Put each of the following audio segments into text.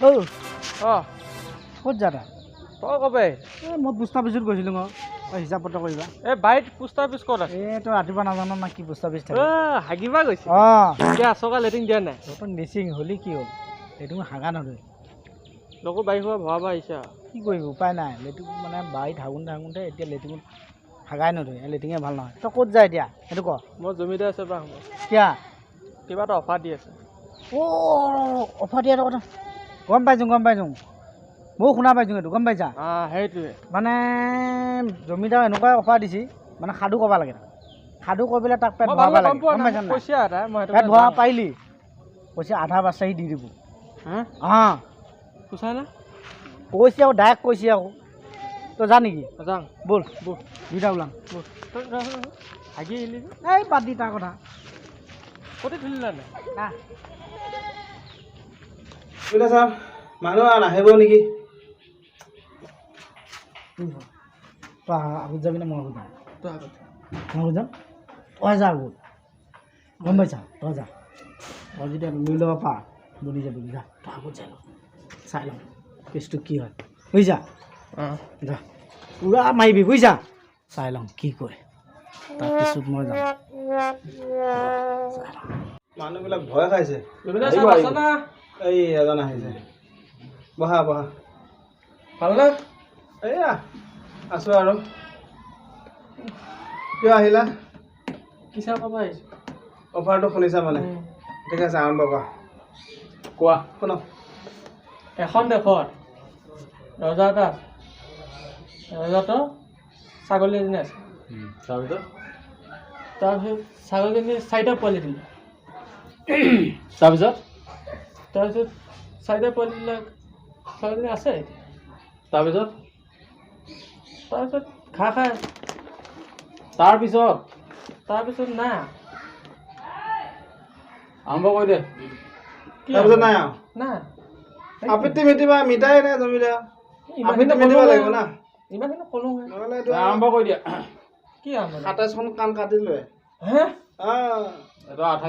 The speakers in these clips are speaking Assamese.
ও অঁ ক'ত যাবা তই কবে মই পোষ্ট অফিচত গৈছিলোঁ হিচাপ পত্ৰ কৰিবা এই বাইত পোষ্ট অফিচ ক'ত আছে এই তই ৰাতিপুৱা নাজানো না কি পোষ্ট অফিচ থাকে হাগিবা গৈছে অঁ এতিয়া আছকা লেটিং দিয়া নাই তহঁতৰ মিচিং হ'লি কি হ'ল এইটো হাগা নধৰে লগো বাৰী হোৱা ভৰাব আহিছে আৰু কি কৰিবি উপায় নাই লেট্ৰিন মানে বাৰীত থাকোঁতে এতিয়া লেট্ৰিনত হাগাই নধৰে লেট্ৰিনে ভাল নহয় তই ক'ত যায় এতিয়া সেইটো ক মই জমিদাৰ আছে পৰা সময় কিয়া কিবা এটা অফাৰ দি আছে অফাৰ দিয়াটো কথা গম পাইছোঁ ময়ো শুনা পাইছোঁ এইটো গম পাইছা সেইটোৱে মানে জমিদাৰ এনেকুৱাই অফাৰ দিছে মানে সাধু ক'ব লাগে সাধু কৈ পেলাই তাক পেট ভৰাব লাগে গম পাইছা নাই কৈছে এটা মই পেট ভৰাব পাৰিলি কৈছে আধা বাচ্চাহি দি দিব অঁ কৈছা না কৈছে আৰু ডাইৰেক্ট কৈছে আকৌ তই যা নেকি যাওঁ ব'ল দুইটা ওলাম ব'ল হাগি আহিলি এই বাদ দি তাৰ কথা ক'তে ধুলিলা নাই ছাৰ মানুহ নাহিব নেকি তই আগত যাবি নে মই আগত যাম তই মই আগত যাম তই যা আগত গম পাইছা তই যা তই যেতিয়া লৈ ল'ব পাৰ বনি যাবি যা তই আগত যাই লওঁ চাই লওঁ কেছটো কি হয় বুজিছা যা পূৰা মাৰিবি বুজিছা চাই লওঁ কি কয় তাৰপিছত মই যাম মানুহবিলাক ভয় খাইছে জমিদাৰ চাহ আছ না এই এজন আহিছে বহা ভালনে এইয়া আছোঁ আৰু কিয় আহিলা কি চাহ পাব আহিছোঁ অফাৰটো শুনিছা মানে ঠিক আছে আৰম্ভ কৰা কোৱা শুন এখন দেশত ৰজা এটা আছে ৰজাটো ছাগলী এজনী আছে তাৰপিছত ছাগলীজনী 4টা পোৱালি দিলে তাৰপিছত চাৰিটা পোৱালিবিলাক ছাগলীজনী আছে তাৰপিছত ঘাঁহ খায় তাৰপিছত নাই আৰম্ভ কৰি দে তাৰপিছত নাই আৰু নাই আপত্তি মিটিবা মিটাই নাই জমিদাৰ আপত্তি মিটিব লাগিব না ইমানখিনি ক'লোঁ নহ'লে এইটো আৰম্ভ কৰি দিয়া কি আৰম্ভ 27খন কাণ কাটি লৈ হে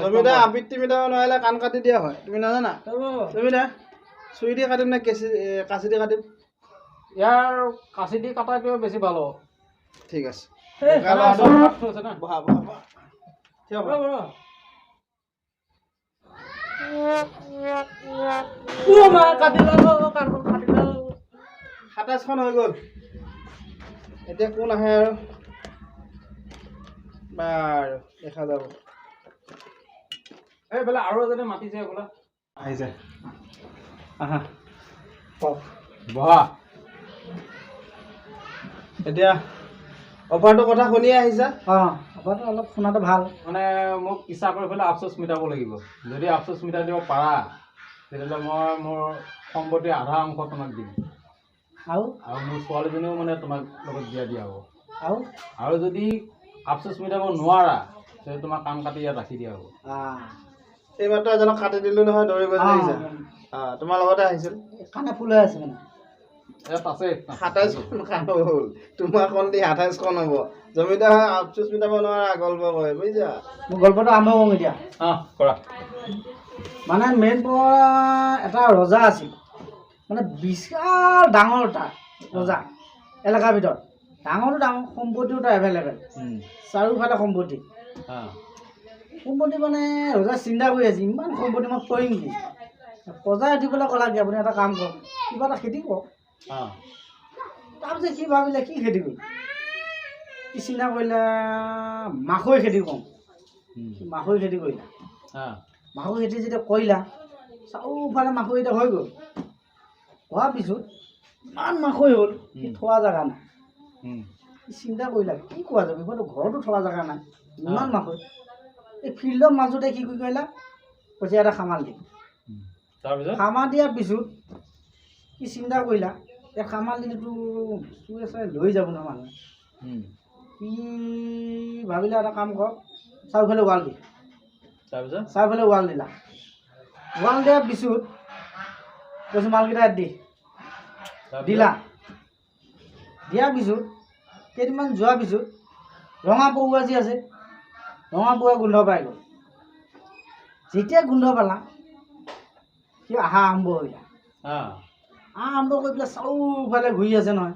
জমিদাৰ আপত্তি মিটাব নোৱাৰিলে কাণ কাটি দিয়া হয় তুমি নাজানা জমিদাৰ চুৰি দি কাটিম নে কাঁচি দি কাটিম ইয়াৰ কাঁচি দি কটাটোৱে বেছি ভাল হ'ব ঠিক আছে বহা থিয় হোৱা। কাটিলা 27খন হৈ গ'ল এতিয়া কোন আহে আৰু বাৰু দেখা যাব এইফালে আৰু এজনে মাতিছে বোলা আহিছে আহা বহা এতিয়া অফাৰটোৰ কথা শুনিয়ে আহিছা অঁ অফাৰটো অলপ শুনাটো ভাল মানে মোক ইচ্ছা কৰি পেলাই আফচোচ মিটাব লাগিব যদি আফচোচ মিটাই দিব পাৰা তেতিয়াহ'লে মই মোৰ সম্পত্তিৰ আধা অংশ তোমাক দিম আৰু মোৰ ছোৱালীজনীও মানে তোমাক লগত বিয়া দিয়া হ'ব আৰু আৰু যদি আফচোচ মিটাব নোৱাৰা তেতিয়া তোমাক কাম কাটি ইয়াত ৰাখি দিয়া হ'ব এইমাত্ৰ এজনক কাটি দিলোঁ নহয় দৌৰিব আহিছে তোমাৰ লগতে আহিছিল কাণে ফুল হৈ আছে মানে ইয়াত আছে 27খন কাণ হ'ল তোমাৰ কণ দি 28খন হ'ব জমিদাৰ আফচোচ মিটাব নোৱাৰা গল্প কয় বুজিছা মোৰ গল্পটো আৰম্ভ কৰোঁ এতিয়া কৰা মানে মেইন এটা ৰজা আছিল মানে বিশাল ডাঙৰ এটা ৰজা এলেকাৰ ভিতৰত ডাঙৰ সম্পত্তিও তাৰ এভেইলেবল চাৰিওফালে সম্পত্তি মানে ৰজা চিন্তা কৰি আছে ইমান সম্পত্তি মই কৰিম কি প্ৰজাই উঠি পেলাই ক'লা কি আপুনি এটা কাম কৰক কিবা এটা খেতি কৰক তাৰপিছত সি ভাবিলে কি খেতি কৰিম কি চিন্তা কৰিলে মাকৈ খেতি কৰোঁ মাকৈ খেতি কৰিলা মাকৈ খেতি যেতিয়া কৰিলা চাৰিওফালে মাকৈ এতিয়া হৈ গ'ল হোৱাৰ পিছত ইমান মাকৈ হ'ল সি থোৱা জেগা নাই চিন্তা কৰিলা কি কোৱা যাব মইতো ঘৰতো থোৱা জেগা নাই ইমান মাকৈ এই ফিল্ডৰ মাজতে কি কৰিলা কৈছে এটা খামাল দিম খামাৰ দিয়াৰ পিছত কি চিন্তা কৰিলা এই খামাল দিলেতো চুৰে চাই লৈ যাব ন মানুহে সি ভাবিলে এটা কাম কৰক চাৰিওফালে ৱাল দি চাৰিওফালে ৱাল দিলা ৱাল দিয়াৰ পিছত কৈছোঁ মালকেইটা দি দিলা দিয়াৰ পিছত কেইদিনমান যোৱাৰ পিছত ৰঙা পৰুৱা যি আছে ৰঙা পৰুৱা গোন্ধ পাই গ'ল যেতিয়া গোন্ধ পালা সি আহা আৰম্ভ কৰিলা আৰম্ভ কৰি পেলাই চাৰিওফালে ঘূৰি আছে নহয়,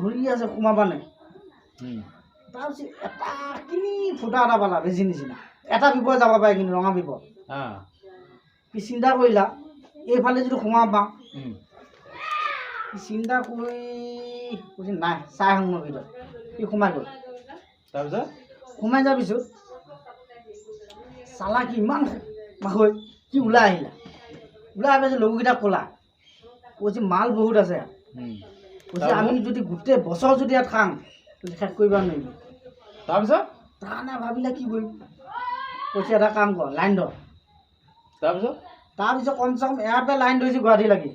ঘূৰি আছে সোমাবা নাই। তাৰপিছত এটা কিনি ফুটা এটা পালা বেজি নিচিনা, এটা বিপদ যাব পাৰে কিন্তু ৰঙা বিপদ। সি চিন্তা কৰিলা এইফালে যদি সোমাব পাওঁ, চিন্তা কৰি কৈছে নাই চাই আহোঁ মই ভিতৰত। সি সোমাই গ'ল। তাৰপিছত সোমাই যোৱাৰ পিছত চালা কি ইমান মাখৈ সি ওলাই আহিলা। ওলাই আহি পাইছে লগৰকেইটাক ক'লা, কৈছে মাল বহুত আছে, কৈছে আমি যদি গোটেই বছৰ যদি ইয়াত খাওঁ শেষ কৰিব নোৱাৰিম। তাৰপিছত তাৰমানে ভাবিলে কি কৰিম, কৈছে এটা কাম কৰ লাইন ধৰ। তাৰপিছত কমচে কম ইয়াৰ পৰা লাইন ধৰিছে গুৱাহাটী লাগি।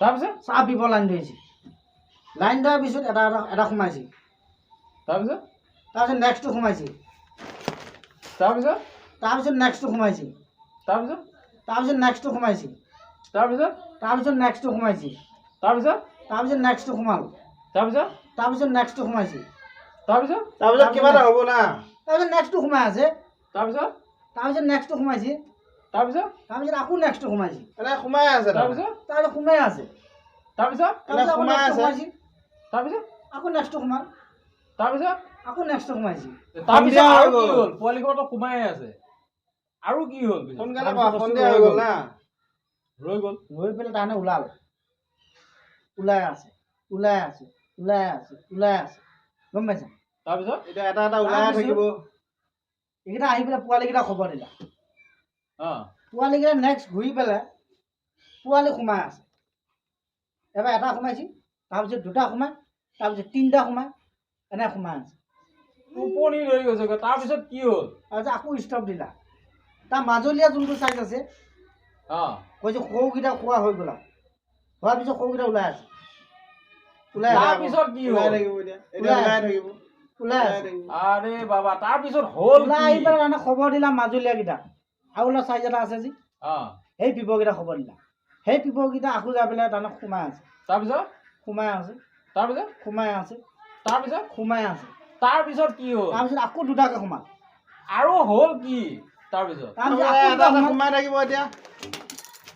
তাৰপিছত চাহ পিব লাইন ধৰিছে। লাইন ধৰাৰ পিছত এটা সোমাইছে। তাৰপিছত নেক্সটটো সোমাইছে। তাৰপিছত নেক্সটটো সোমাইছে। তাৰপিছত নেক্সটটো সোমাইছে। তাৰপিছত নেক্সটটো সোমাইছে। তাৰপিছত নেক্সটটো সোমাল। তাৰপিছত নেক্সটটো সোমাইছে। তাৰপিছত কিবা এটা হ'ব না। তাৰপিছত নেক্সটটো সোমাই আছে। তাৰপিছত নেক্সটটো সোমাইছে। তাৰপিছত আকৌ নেক্সটটো সোমাইছে। এনে সোমাই আছে তাৰপিছত সোমাই আছে। তাৰপিছত আকৌ সোমাই নেক্সটটো আছে। সোমাইছে। আকৌ নেক্সটটো সোমাল। আকৌ নেক্সটটো সোমাইছে। তাৰপিছত আৰু কি হ'ল? পোৱালিঘৰতো সোমাই আছে, আৰু কি হ'ল? সোনকালে কোৱা, সন্ধিয়া হৈ গ'ল না। ৰৈ গ'ল। ৰৈ পেলাই তাৰমানে ওলাল। ওলাই আছে গম পাইছা? তাৰপিছত এতিয়া এটা ওলাই থাকিব। এইকেইটা আহি পেলাই পোৱালিকেইটা খবৰ দিলা। পোৱালিকেইটা নেক্সট ঘূৰি পেলাই পোৱালি সোমাই আছে। এবাৰ এটা সোমাইছে, তাৰপিছত দুটা সোমাই, তাৰপিছত তিনিটা সোমাই, এনে সোমাই আছে। টোপনি ধৰি গৈছে। তাৰপিছত কি হ'ল? তাৰপিছত আকৌ ষ্টপ দিলা। তাৰ মাজলীয়া যোনটো চাইজ আছে, কৈছে সৰুকেইটা খোৱা হৈ গ'ল আৰু। হোৱাৰ পিছত সৰুকেইটা ওলাই আছে। তাৰপিছত কি হ'ল? ওলাই আছে। আৰে বাবা, তাৰপিছত হ'ল ওলাই আহি পেলাই তাৰমানে খবৰ দিলা মাজলীয়াকেইটা। আৰু অলপ চাইজ এটা আছে যি, সেই পিপৰকেইটা খবৰ দিলা। সেই পিপৰকেইটা আকৌ যাই পেলাই তাৰমানে সোমাই আছে। তাৰপিছত সোমাই আছে। তাৰপিছত সোমাই আছে। তাৰপিছত সোমাই আছে। তাৰপিছত কি হ'ল? তাৰপিছত আকৌ দুটাকে সোমাল। আৰু হ'ল কি? তাৰপিছত সোমাই থাকিব এতিয়া।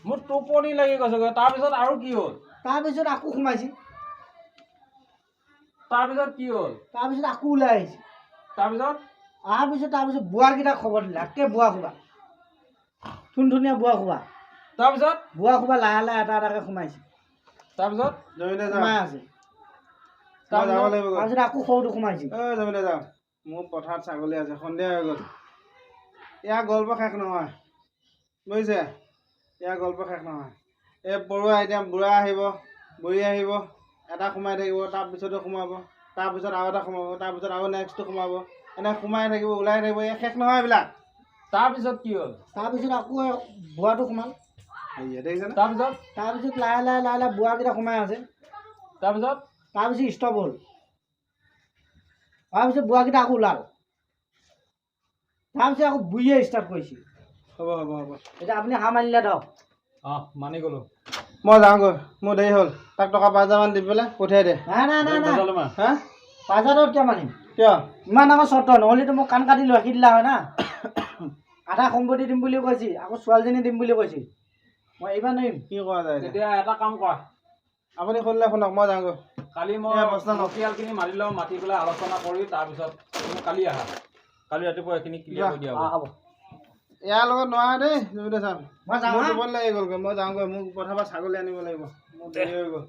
মোৰ টোপনি লাগি গৈছে। তাৰপিছত আৰু কি হ'ল? তাৰপিছত আকৌ সোমাইছে। তাৰপিছত কি হ'ল? তাৰপিছত আকৌ ওলাই আহিছে। তাৰপিছত তাৰপিছত বোৱাকেইটাক খবৰ দিলে। একে বোৱা খোবা, ধুনীয়া বোৱা খোবা। তাৰপিছত বোৱা খোবা লাহে লাহে এটা এটাকে সোমাইছে। তাৰপিছত সোমাই আছে। তাৰপিছত আকৌ সৰুটো সোমাইছে। যাওঁ, মোৰ পথাৰত ছাগলী আছে, সন্ধিয়া হৈ গ'ল। ইয়াৰ গল্প শেষ নহয়, বুজিছে? ইয়াৰ গল্প শেষ নহয়। এই পৰুৱা এতিয়া বুঢ়া আহিব, বুঢ়ী আহিব, এটা সোমাই থাকিব, তাৰপিছতো সোমাব, তাৰপিছত আৰু এটা সোমাব, তাৰপিছত আৰু নেক্সটটো সোমাব, এনে সোমাই থাকিব, ওলাই থাকিব। এই শেষ নহয় এইবিলাক। তাৰপিছত কি হ'ল? তাৰপিছত আকৌ বোৱাটো সোমাল। তাৰপিছত লাহে লাহে বোৱাকেইটা সোমাই আছে। তাৰপিছত ষ্টপ হ'ল। তাৰপিছত বোৱাকেইটা আকৌ ওলাল। তাৰপিছত আকৌ বুঢ়ীয়ে ষ্টাৰ্ট কৰিছিল। হ'ব এতিয়া আপুনি হাঁহ মানিলে ধৰক। মানি গ'লো। মই যাওঁগৈ, মোৰ দেৰি হ'ল। তাক টকা 5,000 দি পেলাই পঠিয়াই দে। নাই 5,000 কিয় মানিম? কিয়? ইমান ডাঙৰ চৰ্ত, নহ'লেতো মোক কাণ কাটি লৈ ৰাখি দিলা হয় না। আধা সম্পত্তি দিম বুলি কৈছিল, আকৌ ছোৱালীজনী দিম বুলি কৈছিল। মই এইবাৰ নোৱাৰিম। কি কৰা যায় এতিয়া এটা কাম কৰা, আপুনি শুনিলে শুনক, মই যাওঁগৈ। কালি মই বকিয়ালখিনি মাতি লওঁ, মাতি পেলাই আলোচনা কৰি তাৰপিছত তুমি কালি আহা। কালি ৰাতিপুৱা এইখিনি ক্লিয়াৰ কৰি দিয়া হ'ব। ইয়াৰ লগত নোৱাৰা দেই, জুবিতে চাম। মই যাওঁ। মোৰ টোপনি লাগি গ'লগৈ, মই যাওঁগৈ। মোক পথাৰৰ পৰা ছাগলী আনিব লাগিব, মোৰ দেৰি হৈ গ'ল।